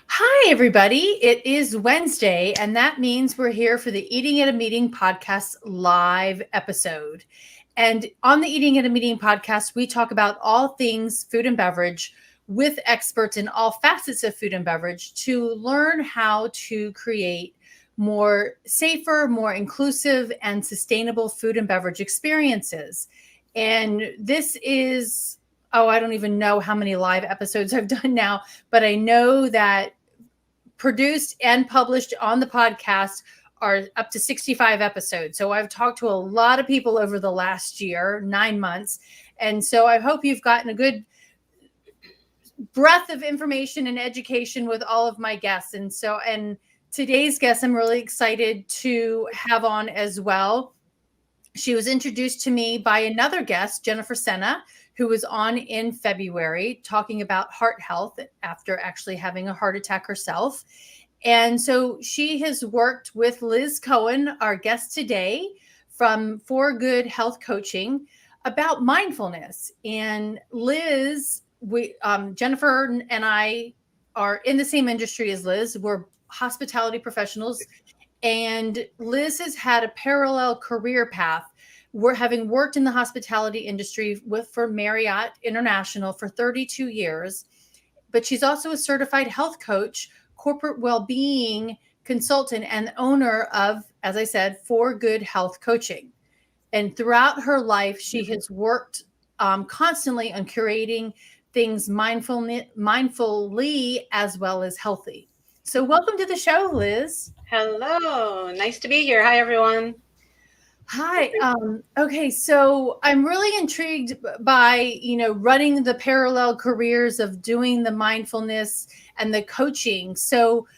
Hi, everybody. It is Wednesday, and that means we're here for the Eating at a Meeting podcast live episode. And on the Eating at a Meeting podcast, we talk about all things food and beverage with experts in all facets of food and beverage to learn how to create more safer, more inclusive, and sustainable food and beverage experiences. And this is, I don't even know how many live episodes I've done now, but I know that produced and published on the podcast are up to 65 episodes. So I've talked to a lot of people over the last year, 9 months. And so I hope you've gotten a good breadth of information and education with all of my guests. And today's guest, I'm really excited to have on as well. She was introduced to me by another guest, Jennifer Senna, who was on in February talking about heart health after actually having a heart attack herself. And so she has worked with Liz Cohen, our guest today from For Good Health Coaching, about mindfulness. And Liz, Jennifer and I are in the same industry as Liz. We're hospitality professionals. And Liz has had a parallel career path. We're having worked in the hospitality industry for Marriott International for 32 years, but she's also a certified health coach, corporate well-being consultant, and owner of, as I said, For Good Health Coaching. And throughout her life, she has worked constantly on curating things mindfully as well as healthy. So welcome to the show, Liz. Hello, nice to be here. Hi, everyone. Hi. Okay. So I'm really intrigued by, running the parallel careers of doing the mindfulness and the coaching. So,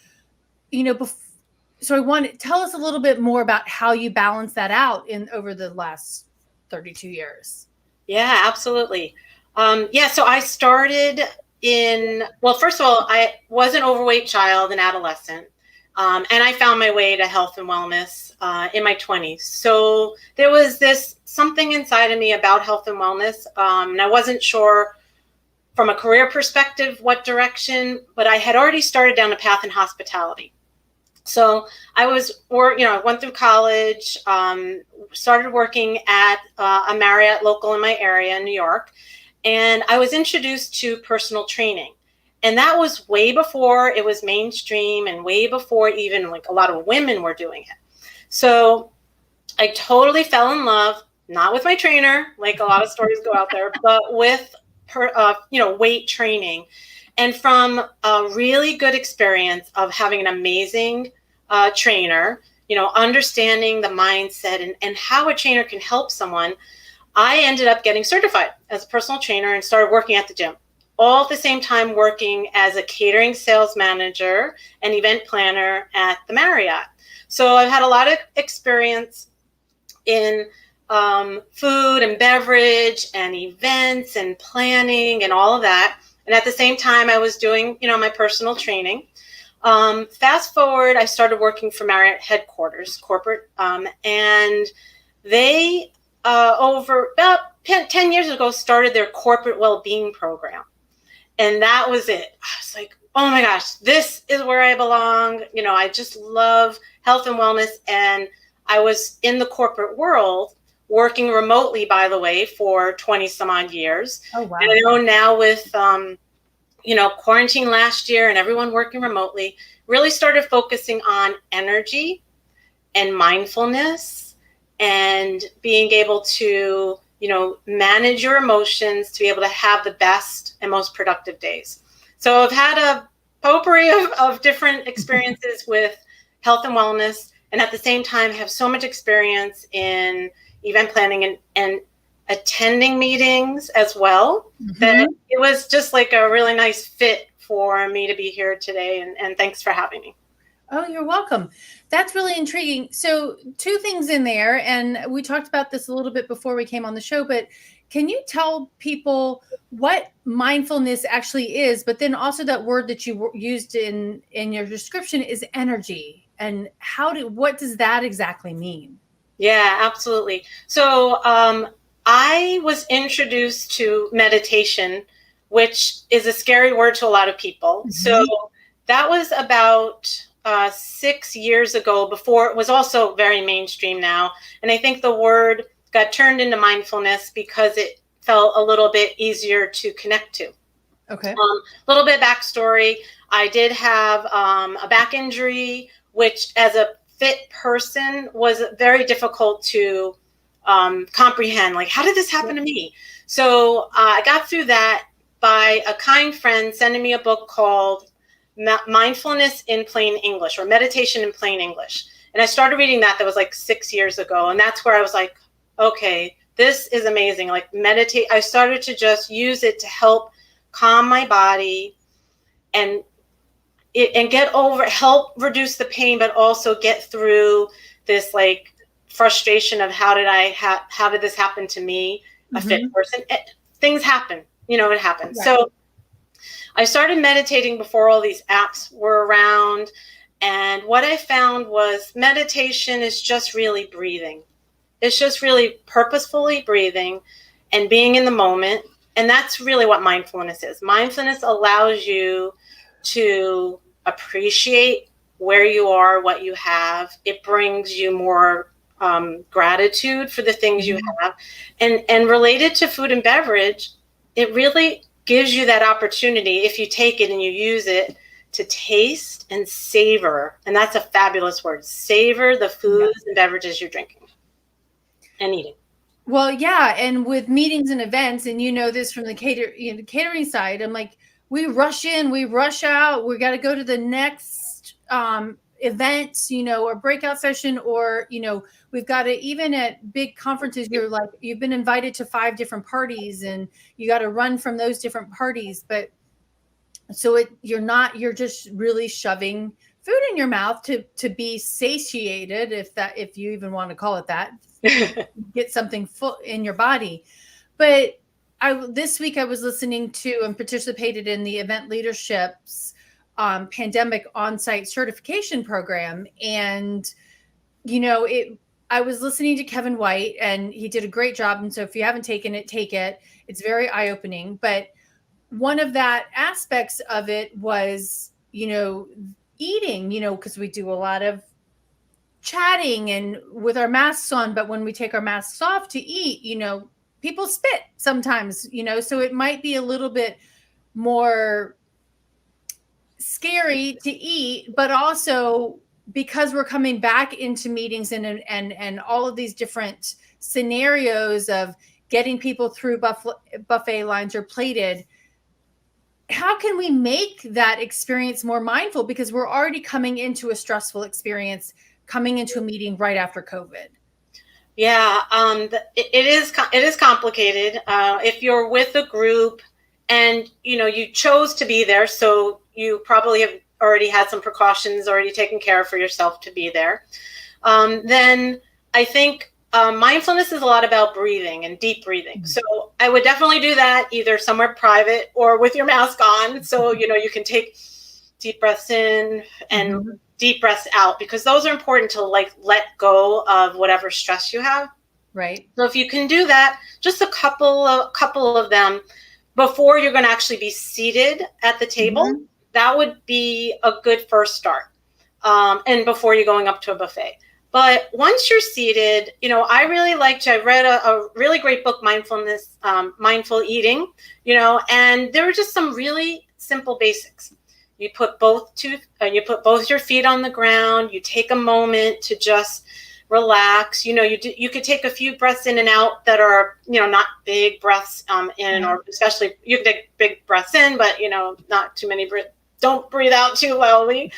so I want to tell us a little bit more about how you balance that out over the last 32 years. Yeah, absolutely. So I started first of all, I was an overweight child and adolescent. And I found my way to health and wellness in my 20s. So there was something inside of me about health and wellness. And I wasn't sure from a career perspective what direction, but I had already started down a path in hospitality. So I went through college, started working at a Marriott local in my area in New York. And I was introduced to personal training. And that was way before it was mainstream and way before even like a lot of women were doing it. So I totally fell in love, not with my trainer, like a lot of stories go out there, but with weight training. And from a really good experience of having an amazing trainer, understanding the mindset and how a trainer can help someone, I ended up getting certified as a personal trainer and started working at the gym. All at the same time working as a catering sales manager and event planner at the Marriott. So I've had a lot of experience in food and beverage and events and planning and all of that. And at the same time, I was doing, my personal training. Fast forward, I started working for Marriott headquarters, corporate, and they, over about 10 years ago, started their corporate well-being program. And that was it. I was like, oh my gosh, this is where I belong. I just love health and wellness. And I was in the corporate world working remotely, by the way, for 20 some odd years. Oh, wow. And I know now with, quarantine last year and everyone working remotely, really started focusing on energy and mindfulness and being able to manage your emotions to be able to have the best and most productive days. So I've had a potpourri of different experiences with health and wellness, and at the same time have so much experience in event planning and attending meetings as well, that it was just like a really nice fit for me to be here today. And thanks for having me. Oh, you're welcome. That's really intriguing. So 2 things in there, and we talked about this a little bit before we came on the show, but can you tell people what mindfulness actually is, but then also that word that you used in your description is energy, and what does that exactly mean? Yeah, absolutely. So I was introduced to meditation, which is a scary word to a lot of people. So That was about 6 years ago, before it was also very mainstream now. And I think the word got turned into mindfulness because it felt a little bit easier to connect to. Okay. Little bit backstory. I did have a back injury, which as a fit person was very difficult to comprehend. Like, how did this happen to me? So I got through that by a kind friend sending me a book called Mindfulness in Plain English, or Meditation in Plain English. And I started reading that. That was like 6 years ago. And that's where I was like, okay, this is amazing. Like, meditate. I started to just use it to help calm my body and help reduce the pain, but also get through this like frustration of how did this happen to me, a fit person. Things happen, it happens. Right. So I started meditating before all these apps were around. And what I found was meditation is just really breathing. It's just really purposefully breathing and being in the moment. And that's really what mindfulness is. Mindfulness allows you to appreciate where you are, what you have. It brings you more gratitude for the things you have. And related to food and beverage, it really gives you that opportunity, if you take it and you use it, to taste and savor. And that's a fabulous word. Savor the foods and beverages you're drinking and eating. Well, yeah. And with meetings and events, and this from the catering side, I'm like, we rush in, we rush out. We got to go to the next events, or breakout session, or, we've got to, even at big conferences, you've been invited to 5 different parties and you got to run from those different parties. But so you're just really shoving food in your mouth to be satiated, if you even want to call it that, get something full in your body. But this week I was listening to and participated in the Event Leadership's pandemic on-site certification program. And, I was listening to Kevin White, and he did a great job. And so if you haven't taken it, take it. It's very eye-opening. But one of that aspects of it was, eating, because we do a lot of chatting and with our masks on. But when we take our masks off to eat, people spit sometimes, so it might be a little bit more scary to eat, but also because we're coming back into meetings and all of these different scenarios of getting people through buffet lines or plated, how can we make that experience more mindful? Because we're already coming into a stressful experience, coming into a meeting right after COVID. Yeah, it is complicated. If you're with a group and you chose to be there, so you probably have already had some precautions already taken care of for yourself to be there. Then I think mindfulness is a lot about breathing and deep breathing. So I would definitely do that either somewhere private or with your mask on. So you can take deep breaths in and deep breaths out, because those are important to let go of whatever stress you have. Right. So if you can do that, just a couple of them before you're going to actually be seated at the table, that would be a good first start. And before you're going up to a buffet. But once you're seated, I read a really great book, Mindfulness, Mindful Eating, and there were just some really simple basics. You put both your feet on the ground. You take a moment to just relax. You could take a few breaths in and out that are, not big breaths in, or especially you can take big breaths in, but not too many. Don't breathe out too loudly.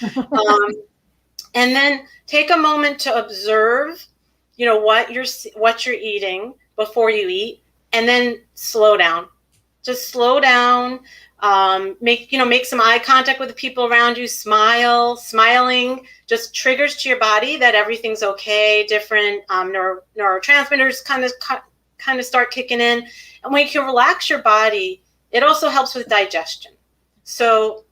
And then take a moment to observe, what you're eating before you eat, and then slow down. Just slow down. Make some eye contact with the people around you. Smiling just triggers to your body that everything's okay. Different neurotransmitters kind of start kicking in, and when you can relax your body, it also helps with digestion. So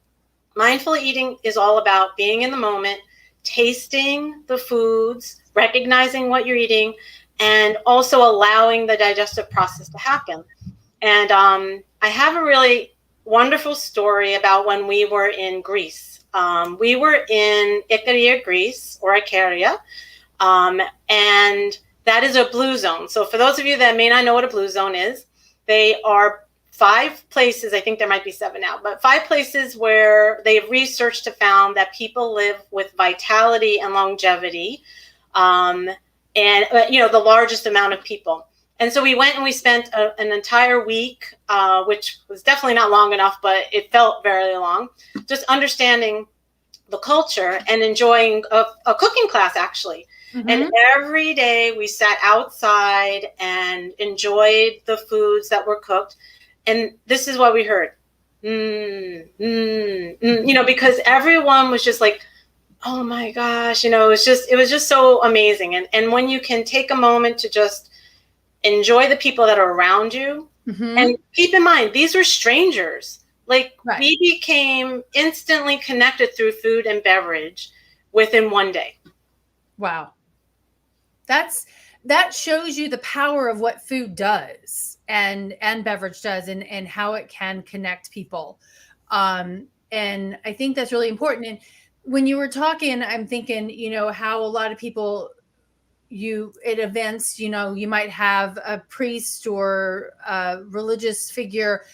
mindful eating is all about being in the moment, tasting the foods, recognizing what you're eating, and also allowing the digestive process to happen. And I have a really wonderful story about when we were in Greece. We were in Icaria, Greece, or Icaria, and that is a blue zone. So for those of you that may not know what a blue zone is, they are 5 places, I think there might be 7 now, but 5 places where they've researched and found that people live with vitality and longevity, and the largest amount of people. And so we went and we spent an entire week, which was definitely not long enough, but it felt very long, just understanding the culture and enjoying a cooking class, actually. Mm-hmm. And every day we sat outside and enjoyed the foods that were cooked. And this is what we heard. Because everyone was just like, oh my gosh, it was just so amazing. And when you can take a moment to just enjoy the people that are around you, mm-hmm. and keep in mind, these were strangers. Like, right. We became instantly connected through food and beverage within one day. Wow. That shows you the power of what food does and beverage does and how it can connect people. And I think that's really important. And when you were talking, I'm thinking, how a lot of people at events, you might have a priest or a religious figure,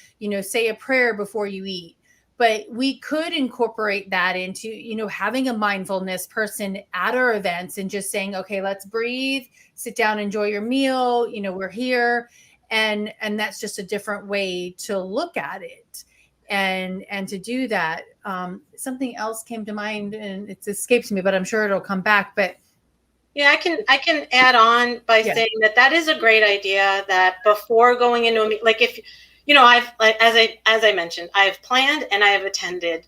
say a prayer before you eat. But we could incorporate that into, having a mindfulness person at our events and just saying, okay, let's breathe, sit down, enjoy your meal. We're here. And that's just a different way to look at it. And to do that. Something else came to mind and it escapes me, but I'm sure it'll come back. But yeah, I can add on by saying that is a great idea, that before going into a meeting, like if, I've, like, as I mentioned, I've planned and I have attended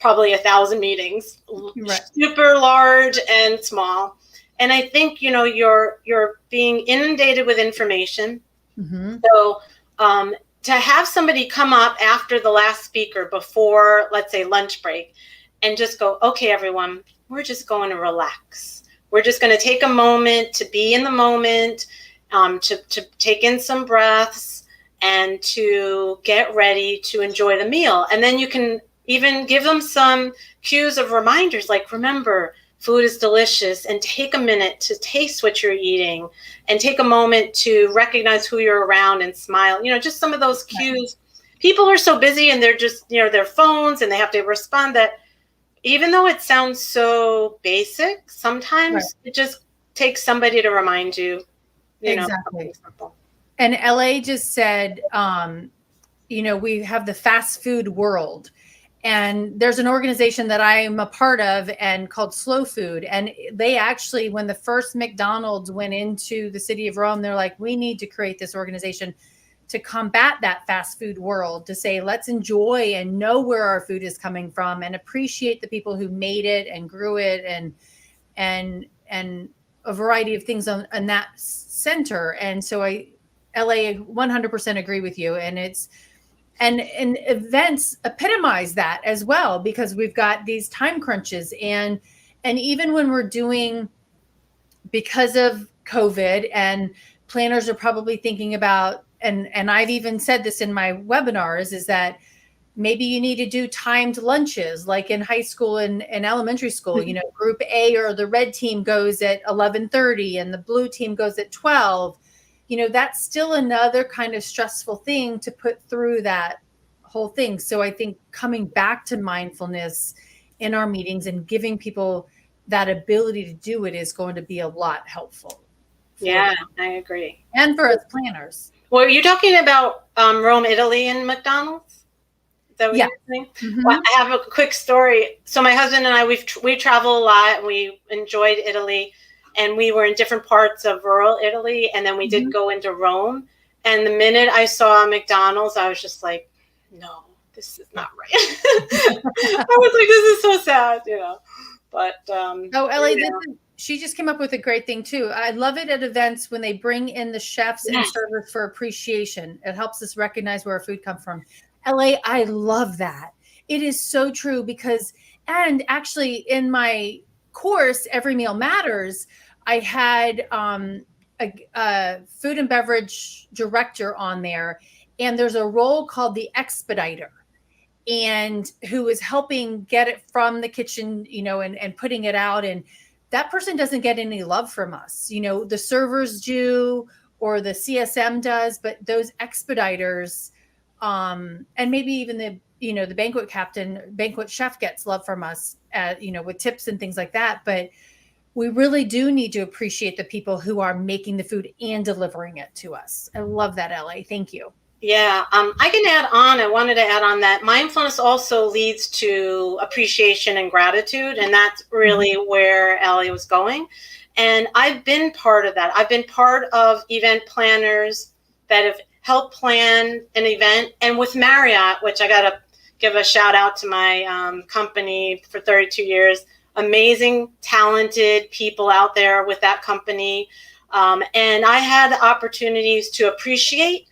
probably 1,000 meetings, right. Super large and small. And I think, you're being inundated with information. Mm-hmm. So to have somebody come up after the last speaker before, let's say, lunch break, and just go, okay, everyone, we're just going to relax. We're just going to take a moment to be in the moment, to take in some breaths, and to get ready to enjoy the meal. And then you can even give them some cues of reminders, like, remember, food is delicious, and take a minute to taste what you're eating, and take a moment to recognize who you're around and smile. Just some of those cues. Right. People are so busy and they're just, their phones, and they have to respond, that even though it sounds so basic, sometimes right. It just takes somebody to remind you, exactly. And LA just said, we have the fast food world, and there's an organization that I'm a part of and called Slow Food. And they actually, when the first McDonald's went into the city of Rome, they're like, we need to create this organization to combat that fast food world, to say, let's enjoy and know where our food is coming from and appreciate the people who made it and grew it and a variety of things on that center. And so LA 100% agree with you. And and events epitomize that as well, because we've got these time crunches and even when we're doing, because of COVID, and planners are probably thinking about, and I've even said this in my webinars, is that maybe you need to do timed lunches, like in high school and elementary school. Group A or the red team goes at 11:30 and the blue team goes at 12. That's still another kind of stressful thing to put through that whole thing. So I think coming back to mindfulness in our meetings and giving people that ability to do it is going to be a lot helpful. Yeah, I agree. And for us planners. Well, are you talking about Rome, Italy, and McDonald's? Is that what you're saying? Mm-hmm. Well, I have a quick story. So my husband and I, we travel a lot. We enjoyed Italy, and we were in different parts of rural Italy, and then we did go into Rome. And the minute I saw McDonald's, I was just like, no, this is not right. I was like, this is so sad, But Ellie, she just came up with a great thing too. I love it at events when they bring in the chefs and servers for appreciation. It helps us recognize where our food comes from. LA, I love that. It is so true, because, and actually in my course, Every Meal Matters, I had a food and beverage director on there, and there's a role called the expediter. and who is helping get it from the kitchen, and putting it out. And that person doesn't get any love from us. The servers do, or the CSM does, but those expediters, and maybe even the banquet captain, banquet chef gets love from us, with tips and things like that. But we really do need to appreciate the people who are making the food and delivering it to us. I love that, Ellie. Thank you. Yeah, I can add on. I wanted to add on that mindfulness also leads to appreciation and gratitude. And that's really where Ellie was going. And I've been part of that. I've been part of event planners that have helped plan an event. And with Marriott, which I got to give a shout out to my company for 32 years, amazing, talented people out there with that company. And I had opportunities to appreciate.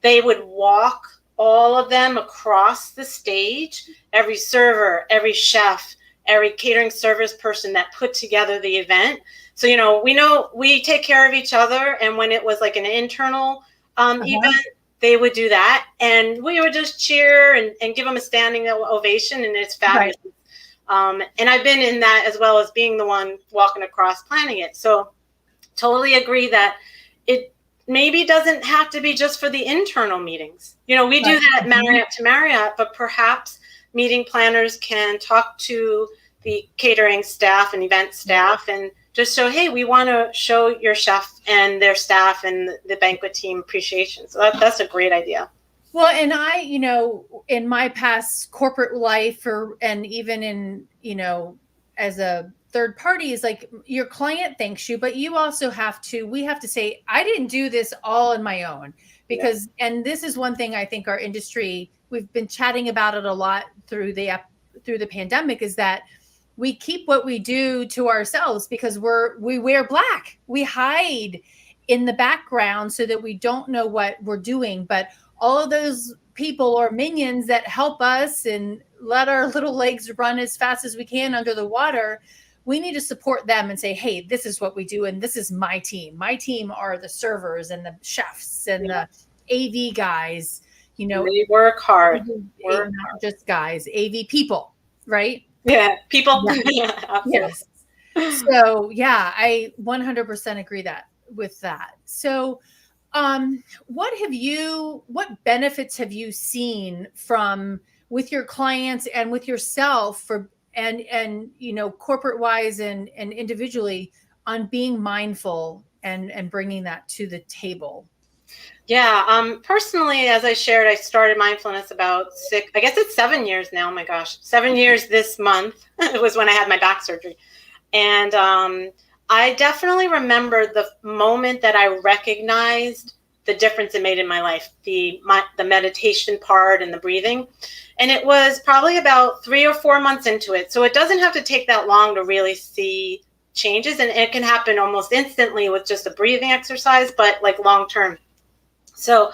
They would walk all of them across the stage, every server, every chef, every catering service person that put together the event. So, we take care of each other. And when it was like an internal event, they would do that. And we would just cheer and give them a standing ovation. And it's fabulous. Right. And I've been in that as well as being the one walking across planning it. So totally agree that it maybe doesn't have to be just for the internal meetings. We do that Marriott to Marriott, but perhaps meeting planners can talk to the catering staff and event staff and just show, hey, we want to show your chef and their staff and the banquet team appreciation. So that's a great idea. Well, and I, in my past corporate life and even in, as a third party, is like your client thanks you, but we have to say, I didn't do this all on my own because, and this is one thing I think our industry, we've been chatting about it a lot through the pandemic, is that we keep what we do to ourselves because we wear black. We hide in the background so that we don't know what we're doing. But all of those people or minions that help us and let our little legs run as fast as we can under the water, we need to support them and say, hey, this is what we do. And this is my team. My team are the servers and the chefs and the AV guys, They work hard. Not just guys, AV people, right? Yeah. People. Yeah. Yes. So I 100% agree with that. So, what benefits have you seen with your clients and with yourself and corporate wise and individually on being mindful and bringing that to the table? Yeah. Personally, as I shared, I started mindfulness about 7 years now. Oh my gosh, 7 years this month. It was when I had my back surgery. And, I definitely remember the moment that I recognized the difference it made in my life, the meditation part and the breathing. And it was probably about 3 or 4 months into it. So it doesn't have to take that long to really see changes. And it can happen almost instantly with just a breathing exercise, but like long term. So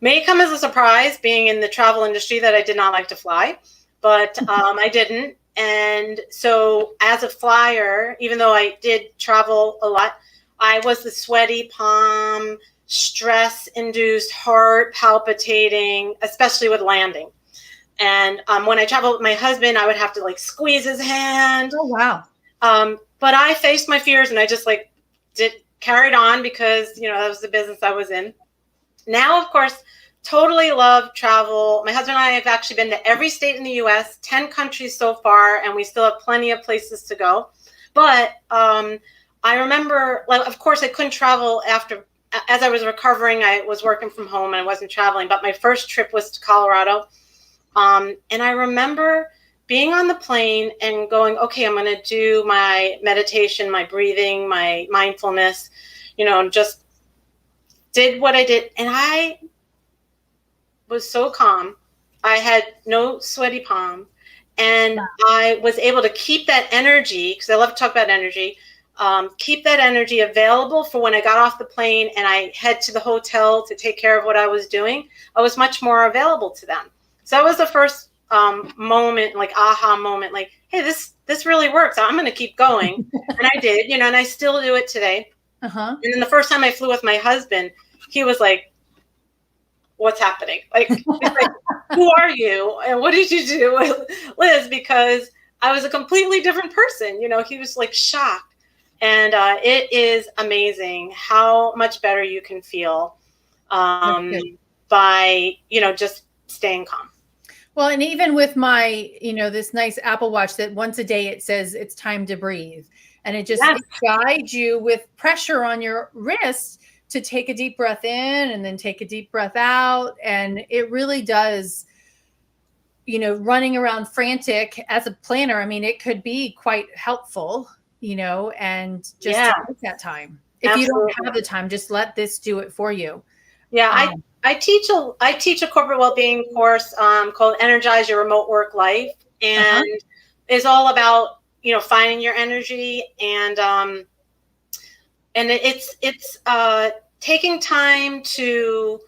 may come as a surprise being in the travel industry that I did not like to fly, but I didn't. And so as a flyer, even though I did travel a lot, I was the sweaty palm, stress-induced heart palpitating, especially with landing. And when I traveled with my husband, I would have to like squeeze his hand. Oh, wow. But I faced my fears and I just carried on because, that was the business I was in. Now, of course, totally love travel. My husband and I have actually been to every state in the U.S., 10 countries so far, and we still have plenty of places to go. But I remember, of course, I couldn't travel as I was recovering. I was working from home and I wasn't traveling. But my first trip was to Colorado. And I remember being on the plane and going, okay, I'm going to do my meditation, my breathing, my mindfulness, and just did what I did. And I was so calm. I had no sweaty palm. And I was able to keep that energy, because I love to talk about energy, keep that energy available for when I got off the plane and I head to the hotel to take care of what I was doing. I was much more available to them. So that was the first moment, like aha moment, like, hey, this really works. I'm going to keep going. And I did, and I still do it today. And then the first time I flew with my husband, he was like, what's happening? Like, he's like, who are you? And what did you do, Liz? Because I was a completely different person. He was like shocked. And it is amazing how much better you can feel by, just staying calm. Well, and even with my, this nice Apple Watch that once a day it says it's time to breathe. And it just it guides you with pressure on your wrists to take a deep breath in and then take a deep breath out. And it really does, running around frantic as a planner, I mean, it could be quite helpful, and just to take that time. If you don't have the time, just let this do it for you. Yeah, I teach a corporate well-being course called Energize Your Remote Work Life, and it's all about finding your energy, and it's taking time to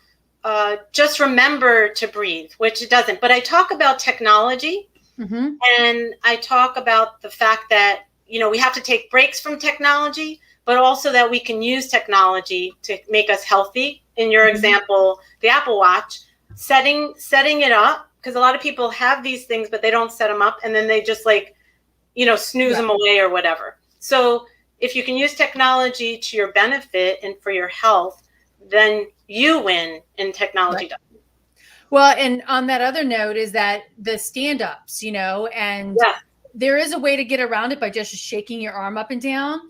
just remember to breathe, which it doesn't. But I talk about technology, and I talk about the fact that we have to take breaks from technology, but also that we can use technology to make us healthy. In your example, the Apple Watch, setting it up, because a lot of people have these things, but they don't set them up, and then they just snooze them away or whatever. So if you can use technology to your benefit and for your health, then you win and technology doesn't. Well, and on that other note is that the stand-ups, and there is a way to get around it by just shaking your arm up and down.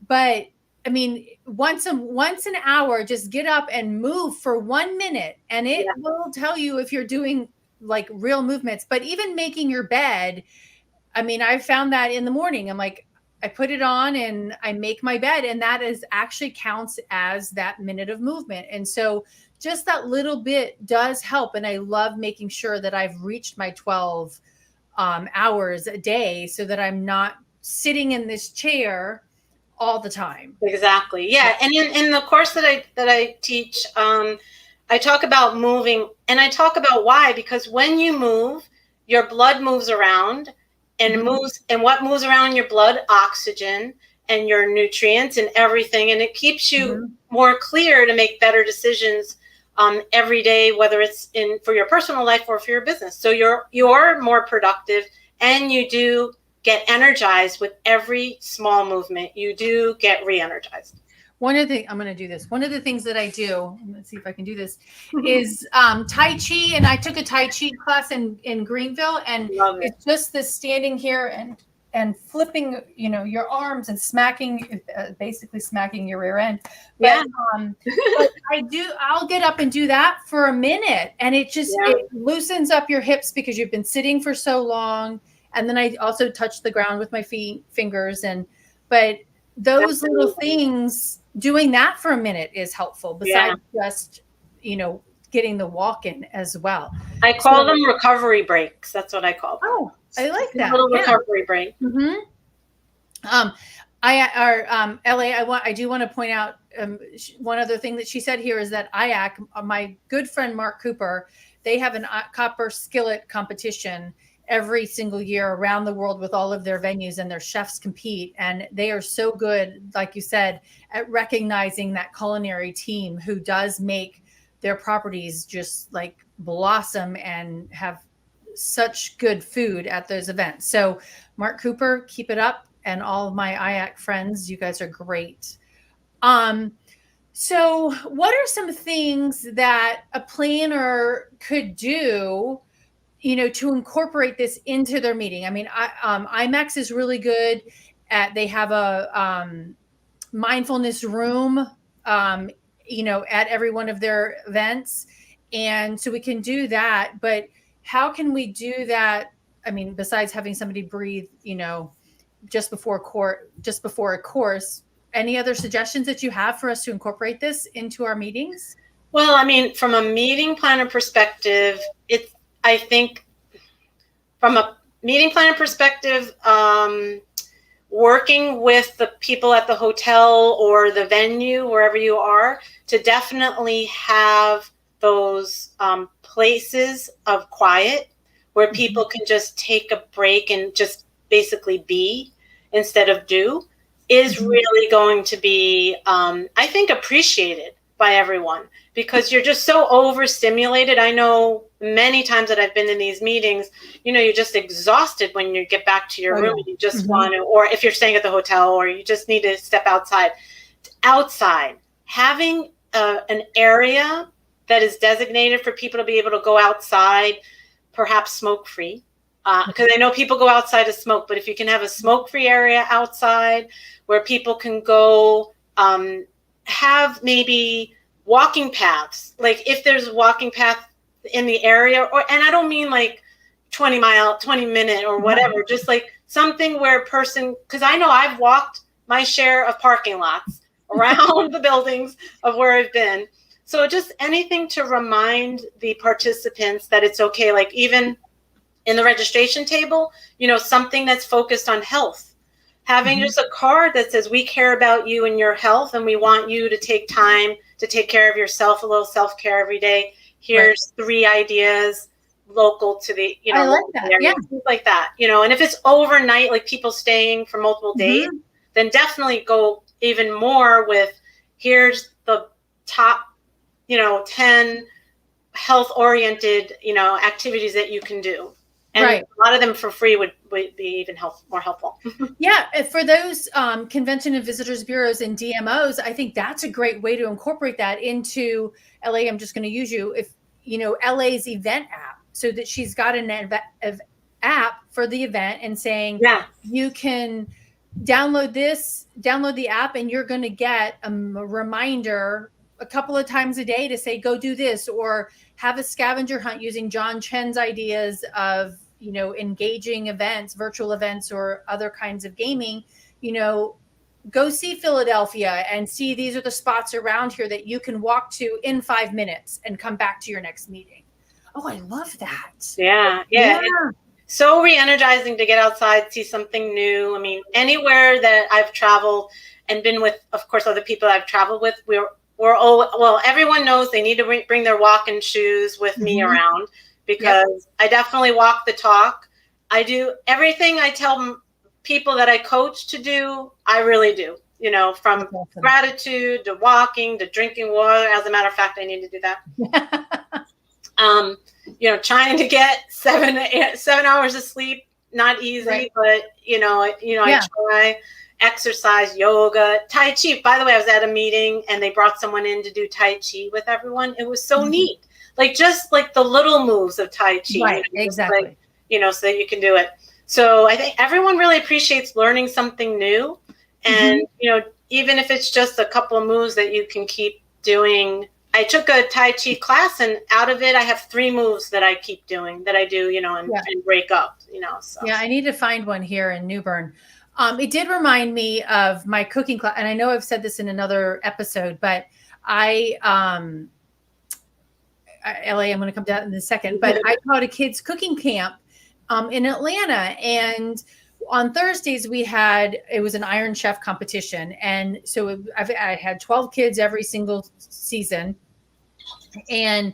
But I mean, once an hour, just get up and move for 1 minute, and it will tell you if you're doing like real movements. But even making your bed, I mean, I found that in the morning, I'm like, I put it on and I make my bed, and that is actually counts as that minute of movement. And so just that little bit does help. And I love making sure that I've reached my 12 hours a day so that I'm not sitting in this chair all the time. Exactly. Yeah. And in the course that I teach, I talk about moving, and I talk about why, because when you move, your blood moves around and what moves around in your blood, oxygen and your nutrients and everything. And it keeps you more clear to make better decisions every day, whether it's for your personal life or for your business. So you're more productive, and you do get energized with every small movement. You do get re-energized. I'm going to do this. One of the things that I do, let's see if I can do this, is Tai Chi. And I took a Tai Chi class in Greenville, and it's just this standing here and flipping, your arms and basically smacking your rear end. But, but I'll get up and do that for a minute, and it loosens up your hips because you've been sitting for so long. And then I also touch the ground with my fingers. But those little things, doing that for a minute is helpful, besides just, getting the walk in as well. I call them recovery breaks. That's what I call them. Oh, I like that. A little recovery break. LA, I do want to point out one other thing that she said here is that IAC, my good friend Mark Cooper, they have a copper skillet competition every single year around the world with all of their venues, and their chefs compete, and they are so good, like you said, at recognizing that culinary team who does make their properties just like blossom and have such good food at those events. So Mark Cooper, keep it up, and all of my IAC friends, you guys are great. So what are some things that a planner could do to incorporate this into their meeting? I mean, IMAX is really good they have a mindfulness room, at every one of their events. And so we can do that, but how can we do that? I mean, besides having somebody breathe, just before a course, any other suggestions that you have for us to incorporate this into our meetings? Well, I mean, from a meeting planner perspective, I think from a meeting planner perspective, working with the people at the hotel or the venue, wherever you are, to definitely have those places of quiet where people can just take a break and just basically be instead of do, is really going to be, I think, appreciated by everyone, because you're just so overstimulated. I know many times that I've been in these meetings, you're just exhausted when you get back to your room and you just want to, or if you're staying at the hotel, or you just need to step outside. Having an area that is designated for people to be able to go outside, perhaps smoke-free, because I know people go outside to smoke, but if you can have a smoke-free area outside where people can go, have maybe walking paths, like if there's a walking path in the area, and I don't mean like 20 minute or whatever, just like something where a person, because I know I've walked my share of parking lots around the buildings of where I've been. So just anything to remind the participants that it's okay, like even in the registration table, something that's focused on health. Having just a card that says, we care about you and your health, and we want you to take time to take care of yourself, a little self-care every day. Here's 3 ideas local to the, I like that. area, Yeah. things like that, and if it's overnight, like people staying for multiple days, then definitely go even more with, here's the top, 10 health-oriented, activities that you can do. And a lot of them for free would be even more helpful. Yeah, for those convention and visitors bureaus and DMOs, I think that's a great way to incorporate that into LA. I'm just going to use LA's event app, so that she's got an app for the event and saying, you can download the app, and you're going to get a reminder a couple of times a day to say, go do this, or have a scavenger hunt using John Chen's ideas of, engaging events, virtual events, or other kinds of gaming. Go see Philadelphia and see these are the spots around here that you can walk to in 5 minutes and come back to your next meeting. Oh, I love that. Yeah. It's so re-energizing to get outside, see something new. I mean, anywhere that I've traveled and been with, of course, other people I've traveled with, everyone knows they need to bring their walking shoes with me around, because I definitely walk the talk. I do everything I tell people that I coach to do, I really do, from gratitude to walking to drinking water. As a matter of fact, I need to do that. Trying to get 7 hours of sleep, not easy, but, I try. Exercise, yoga, Tai Chi. By the way, I was at a meeting and they brought someone in to do Tai Chi with everyone. It was so neat. Like, just like the little moves of Tai Chi. Right, exactly. So that you can do it. So I think everyone really appreciates learning something new. And, even if it's just a couple of moves that you can keep doing. I took a Tai Chi class, and out of it, I have 3 moves that I keep doing, that I do, and break up, so. Yeah, I need to find one here in New Bern. It did remind me of my cooking class, and I know I've said this in another episode, but LA, I'm going to come to that in a second, but I taught a kids cooking camp in Atlanta, and on Thursdays it was an Iron Chef competition. And so I had 12 kids every single season, and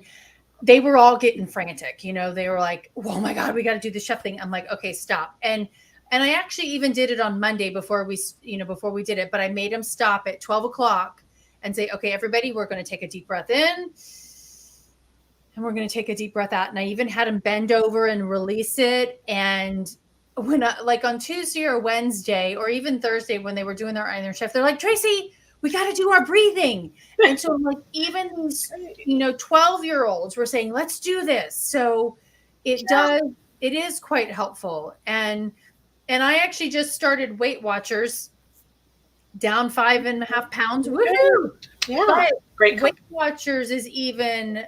they were all getting frantic. They were like, oh my God, we got to do the chef thing. I'm like, okay, stop. And I actually even did it on Monday before we did it, but I made them stop at 12 o'clock and say, okay, everybody, we're going to take a deep breath in, and we're going to take a deep breath out. And I even had them bend over and release it. And when like on Tuesday or Wednesday or even Thursday, when they were doing their Iron Chef, they're like, Tracy, we got to do our breathing. And so like, even these, 12-year-olds were saying, let's do this. So it is quite helpful. And I actually just started Weight Watchers, down 5.5 pounds. Woohoo! Yeah. But great. Weight Watchers is even,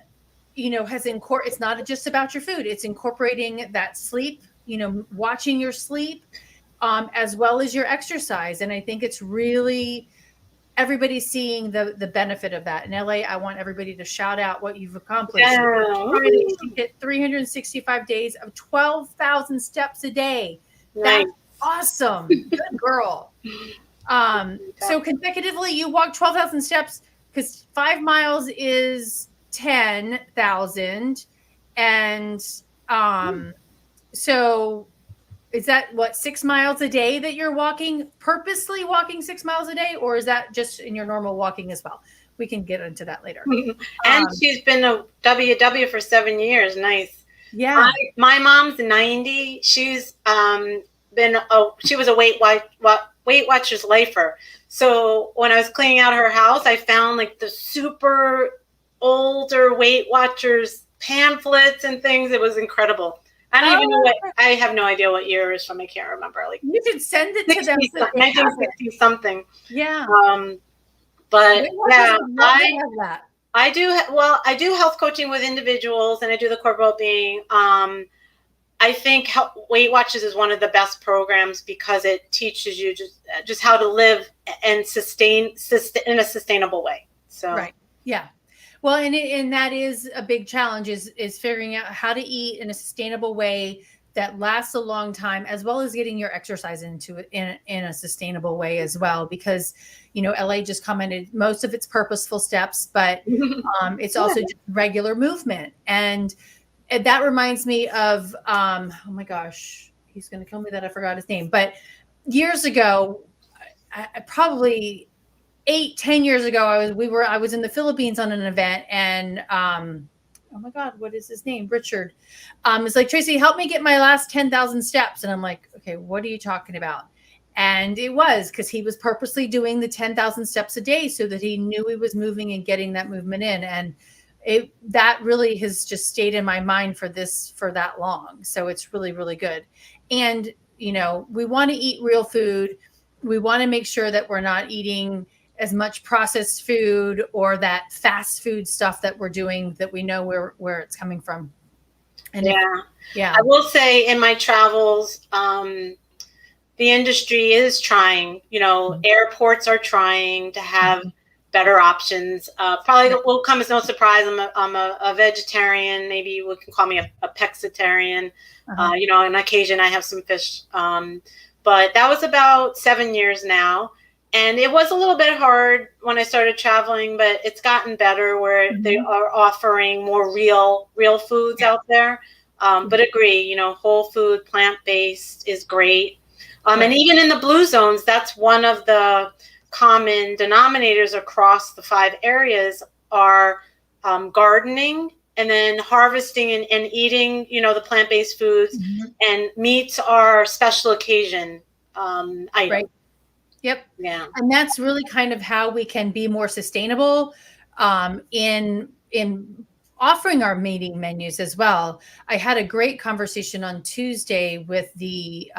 it's not just about your food. It's incorporating that sleep, watching your sleep, as well as your exercise. And I think it's really, everybody's seeing the benefit of that. In LA, I want everybody to shout out what you've accomplished. Yeah. You hit 365 days of 12,000 steps a day. That's awesome. Good girl. So consecutively, you walk 12,000 steps, because 5 miles is 10,000. And so is that 6 miles a day that you're walking, purposely walking 6 miles a day? Or is that just in your normal walking as well? we can get into that later. And she's been a WW for 7 years. Nice. Yeah. My mom's 90. She's she was a Weight Watchers lifer. So when I was cleaning out her house, I found like the super older Weight Watchers pamphlets and things. It was incredible. I don't even know what, I have no idea what year it is from. I can't remember. Like you should send it to them. 1960 something. Yeah. But yeah, I do health coaching with individuals, and I do the corporate well-being. I think Weight Watchers is one of the best programs because it teaches you just how to live and sustain in a sustainable way. So right, yeah. Well, and that is a big challenge is figuring out how to eat in a sustainable way that lasts a long time, as well as getting your exercise into it in a sustainable way as well. Because, LA just commented most of it's purposeful steps, but it's also just regular movement. And that reminds me of, oh my gosh, he's going to kill me that I forgot his name. But years ago, I probably 8-10 years ago, I was in the Philippines on an event, and oh my God, what is his name? Richard. It's like, Tracy, help me get my last 10,000 steps. And I'm like, okay, what are you talking about? And it was because he was purposely doing the 10,000 steps a day so that he knew he was moving and getting that movement in. And that really has just stayed in my mind for that long. So it's really, really good. And, we want to eat real food. We want to make sure that we're not eating as much processed food or that fast food stuff that we're doing that we know where it's coming from. And I will say in my travels, the industry is trying, airports are trying to have better options. Probably will come as no surprise. I'm a vegetarian. Maybe you can call me a pescatarian. On occasion I have some fish. But that was about 7 years now. And it was a little bit hard when I started traveling, but it's gotten better where they are offering more real foods out there. But agree, whole food, plant-based is great. And even in the blue zones, that's one of the common denominators across the 5 areas are gardening and then harvesting and eating, the plant-based foods, and meats are special occasion items. Right. Yep. Yeah. And that's really kind of how we can be more sustainable in offering our meeting menus as well. I had a great conversation on Tuesday with the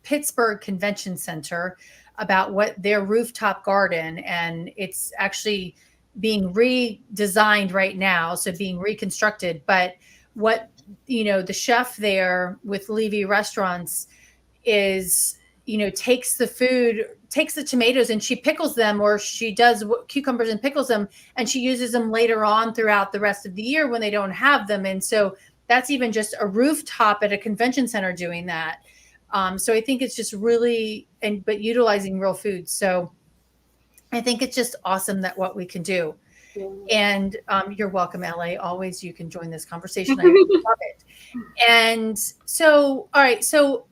Pittsburgh Convention Center about what their rooftop garden, and it's actually being redesigned right now, so being reconstructed. But what the chef there with Levy Restaurants is, takes the tomatoes and she pickles them, or she does cucumbers and pickles them, and she uses them later on throughout the rest of the year when they don't have them. And so that's even just a rooftop at a convention center doing that. So I think it's just really, but utilizing real food. So I think it's just awesome that what we can do. And you're welcome, LA. Always you can join this conversation. I love it. And so, all right. So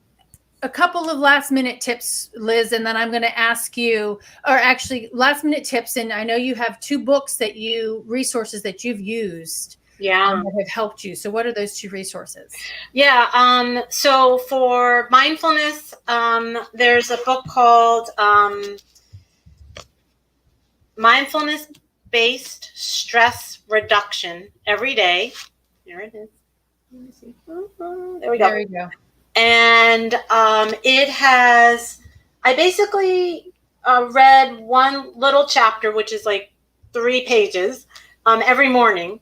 a couple of last minute tips, Liz, and then I'm going to ask you, or actually last minute tips. And I know you have 2 resources that you've used. That have helped you. So what are those 2 resources? Yeah. So for mindfulness, there's a book called Mindfulness-Based Stress Reduction Every Day. There it is. Let me see. There we go. There we go. And it has, I basically read one little chapter, which is like 3 pages every morning.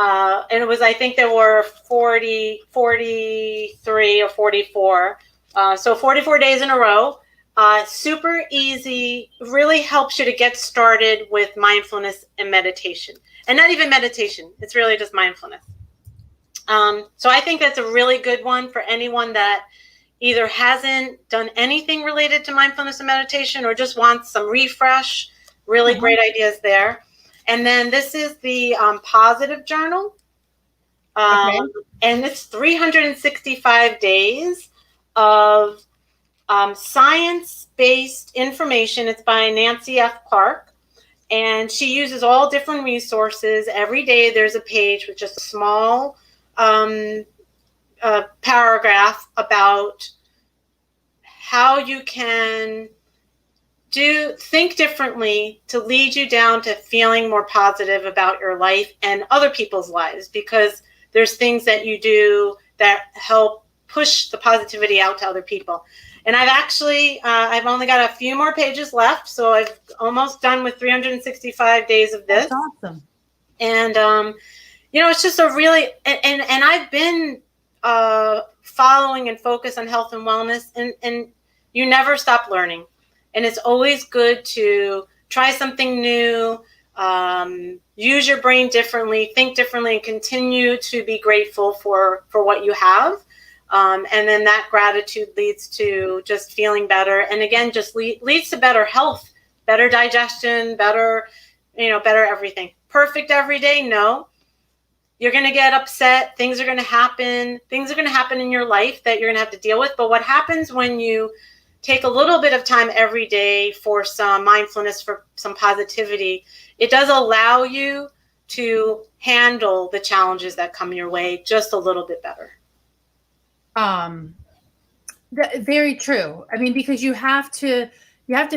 And it was, I think there were 43 or 44. So 44 days in a row. Super easy, really helps you to get started with mindfulness and meditation. And not even meditation, it's really just mindfulness. So I think that's a really good one for anyone that either hasn't done anything related to mindfulness and meditation or just wants some refresh. Really great ideas there. And then this is the positive journal. And it's 365 days of science-based information. It's by Nancy F. Clark. And she uses all different resources. Every day there's a page with just a small paragraph about how you can think differently to lead you down to feeling more positive about your life and other people's lives, because there's things that you do that help push the positivity out to other people. And I've only got a few more pages left, so I've almost done with 365 days of this. That's awesome. And it's just a really, and I've been following and focused on health and wellness, and you never stop learning. And it's always good to try something new, use your brain differently, think differently, and continue to be grateful for what you have. And then that gratitude leads to just feeling better. And again, just leads to better health, better digestion, better everything. Perfect every day? No. You're going to get upset. Things are going to happen. Things are going to happen in your life that you're going to have to deal with. But what happens when you take a little bit of time every day for some mindfulness, for some positivity, it does allow you to handle the challenges that come your way just a little bit better. Very true. I mean, because you have to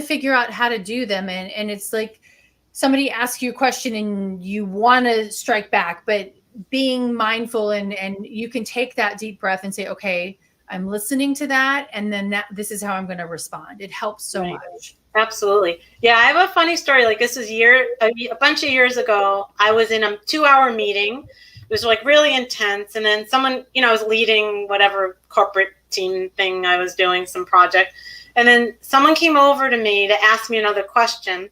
figure out how to do them. And it's like somebody asks you a question and you want to strike back, but being mindful and you can take that deep breath and say, okay, I'm listening to that. And then this is how I'm going to respond. It helps so much. Absolutely. Yeah. I have a funny story. Like this was a bunch of years ago. I was in a 2-hour meeting. It was like really intense. And then someone, I was leading whatever corporate team thing I was doing, some project. And then someone came over to me to ask me another question.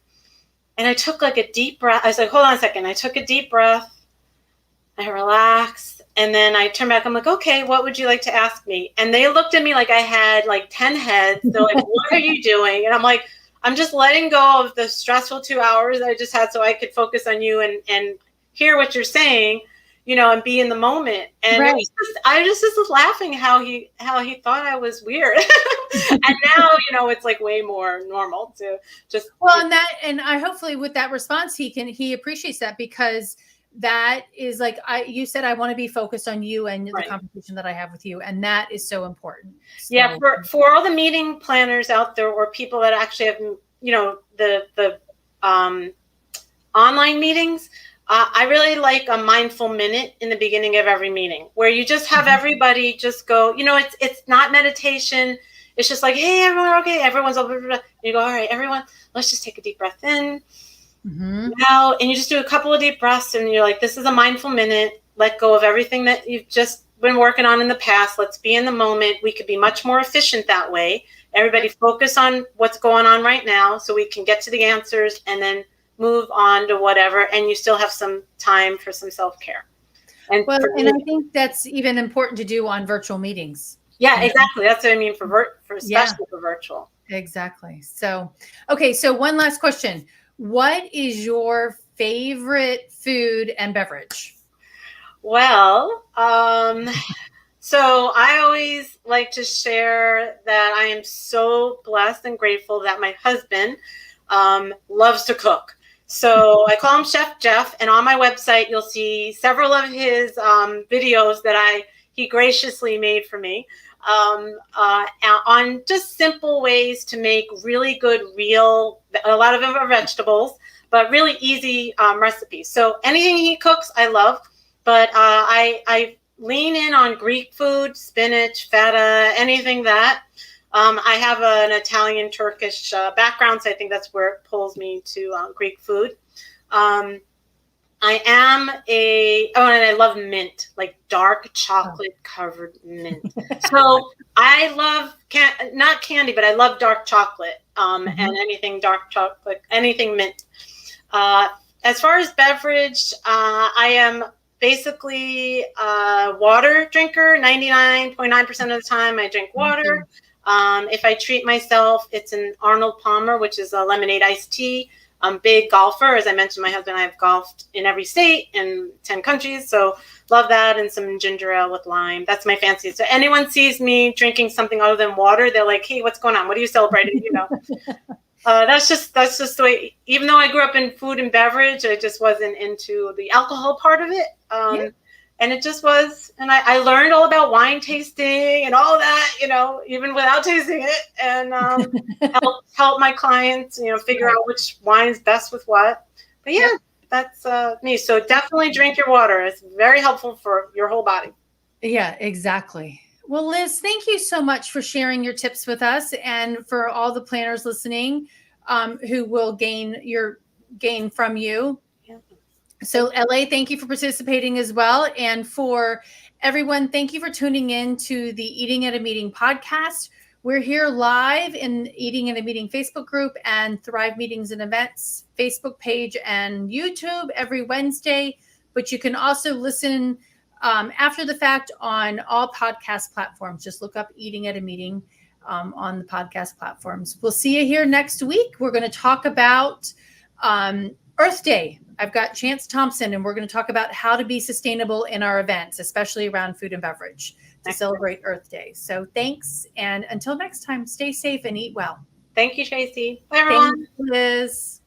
And I took like a deep breath. I was like, hold on a second. I took a deep breath. I relaxed. And then I turned back. I'm like, okay, what would you like to ask me? And they looked at me like I had like 10 heads. They're like, what are you doing? And I'm like, I'm just letting go of the stressful 2 hours I just had so I could focus on you and hear what you're saying, and be in the moment. And right. I just was laughing how he thought I was weird. And now, it's like way more normal to just. Well, and I hopefully with that response, he appreciates that, because that is like you said, I want to be focused on you and the conversation that I have with you. And that is so important. So. Yeah. For all the meeting planners out there, or people that actually have, the online meetings, I really like a mindful minute in the beginning of every meeting where you just have everybody just go, it's not meditation. It's just like, hey, everyone, okay, everyone's over. You go, all right, everyone, let's just take a deep breath in. Now, and you just do a couple of deep breaths and you're like, this is a mindful minute. Let go of everything that you've just been working on in the past. Let's be in the moment. We could be much more efficient that way. Everybody focus on what's going on right now so we can get to the answers and then move on to whatever. And you still have some time for some self-care. And I think that's even important to do on virtual meetings. Yeah, exactly. That's what I mean especially for virtual. Exactly. So, okay. So one last question. What is your favorite food and beverage? Well, so I always like to share that I am so blessed and grateful that my husband loves to cook. So I call him Chef Jeff, and on my website, you'll see several of his videos that he graciously made for me on just simple ways to make really good, a lot of them are vegetables, but really easy recipes. So anything he cooks, I love, but I lean in on Greek food, spinach, feta, anything that. I have an Italian Turkish background, so I think that's where it pulls me to Greek food. And I love mint, like dark chocolate covered mint. So I love not candy, but I love dark chocolate and anything dark chocolate, anything mint. As far as beverage, I am basically a water drinker. 99.9% of the time I drink water. If I treat myself, it's an Arnold Palmer, which is a lemonade iced tea. I'm a big golfer. As I mentioned, my husband and I have golfed in every state in 10 countries. So love that, and some ginger ale with lime. That's my fancy. So anyone sees me drinking something other than water, they're like, hey, what's going on? What are you celebrating? That's just the way. Even though I grew up in food and beverage, I just wasn't into the alcohol part of it. Yeah. And it just was. And I learned all about wine tasting and all that, even without tasting it, and help my clients, figure Right. out which wine's best with what. But yeah, Yep. that's me. So definitely drink your water. It's very helpful for your whole body. Yeah, exactly. Well, Liz, thank you so much for sharing your tips with us, and for all the planners listening, who will gain from you. Yeah. So, LA, thank you for participating as well. And for everyone, thank you for tuning in to the Eating at a Meeting podcast. We're here live in Eating at a Meeting Facebook group and Thrive Meetings and Events Facebook page and YouTube every Wednesday. But you can also listen after the fact on all podcast platforms. Just look up Eating at a Meeting on the podcast platforms. We'll see you here next week. We're going to talk about Earth Day. I've got Chance Thompson, and we're going to talk about how to be sustainable in our events, especially around food and beverage, to celebrate Earth Day. So thanks. And until next time, stay safe and eat well. Thank you, Tracy. Bye, everyone. Thanks, Liz.